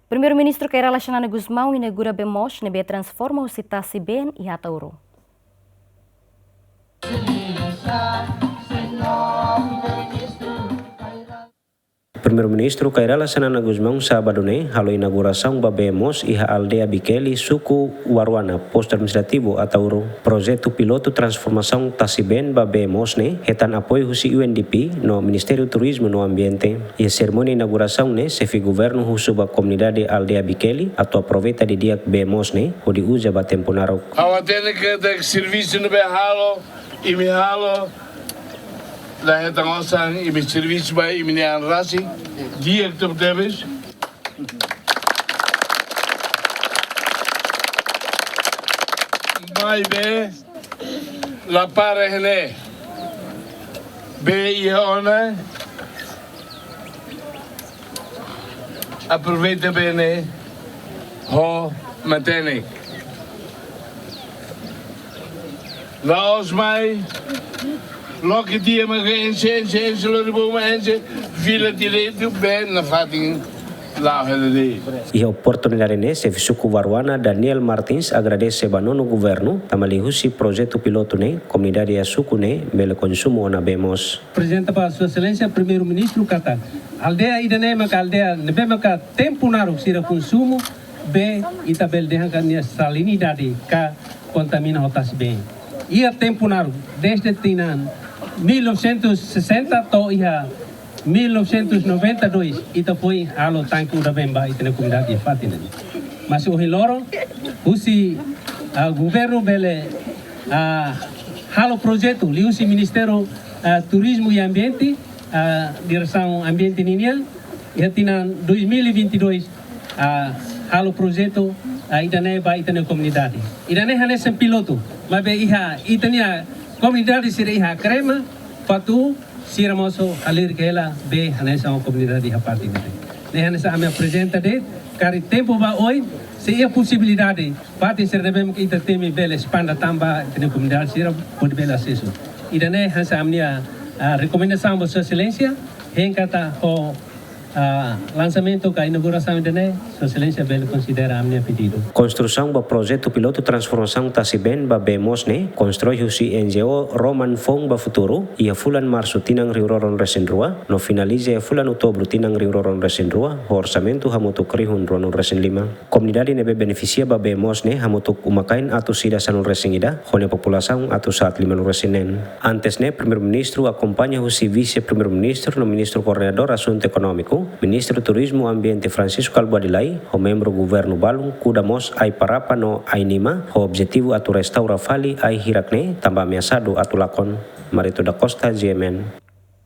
Primeiro-Ministro Cairala Xanana Guzmão inaugura BEMOS nebe transforma o citasse bem e Atauro. Primeiro-Ministro Cairala Xanana Guzmão sábado halo inauguração da BEMOS e a aldeia Bikeli, suku Warwana, posto administrativo Atauro. Projeto piloto transformação Tasiben da BEMOS retan apoio husi UNDP no Ministério Turismo no Ambiente. E a cerimônia inauguração chefe governo husu ba comunidade aldeia Bikeli atau aproveita de dia BEMOS o de usa ba tempo narok. Awatene que serviço no behalo e me halo da hetangosan e me serviço ba e me rasi dia que tu deves mai be la para hene be e ona aproveita bene ho matene laos mai Loki dia maar geen zullen mensen villa direito bem na fating lá hele. E a oportunidade chefe suku Warwana Daniel Martins agradece banono governo tamalihusi projeto piloto comunidade a suku bele consumo na BEMOS. Presidente para Sua Excelência Primeiro-Ministro kata aldeia idane maka aldeia nebe maka tempo naru sira consumo be itabel dehankan salinidade ka contamina hotas bem. Ia tempo naru desde tinan 1960 to ia 1992 ita foi halo tanque da Bemba ita na comunidade Fatina. Mas o hiloro usi governo bele halo projeto liusi Ministério Turismo e Ambiente direção ambiente ninia ia tinan 2022 halo projeto idane ba ita na comunidade. Idane hanesen piloto mas be iha itania comunidade sira iha crema patu sira moso alir kela be hanesa comunidade iha parte dele. Ne hanesa ame apresenta de cari tempo ba oi se ia possibilidade parte sira debem que ita temi bele expanda tamba tene comunidade sira pode bela acesso. Idane hanesa amnia recomendação ba Sua Excelência henkata ho lançamento da inauguração de Sua Excelência bele considera a minha pedido. Construção do projeto piloto transformação Tasiben ba BEMOS constrói husi NGO Roman Fong ba futuro e a fulan março tinang riuroron resenrua no finalize a fulan outubro tinang riuroron resenrua orçamento hamutuk rihun ronon resen 5. Comunidade nebe beneficia ba BEMOS hamutuk umakain atau sida sanul resengida hone população atau saat 5 resenen. Antes Primeiro-Ministro acompanha husi Vice-Primeiro-Ministro no Ministro Coordenador Assunto Econômico Ministro Turismo Ambiente Francisco Albuadilai, o membro governo Balung Kudamos ai parapa no ai nima, o objetivo atu restaura fali ai hirakne tambah ameaçado atu lakon. Marito da Costa, GMN.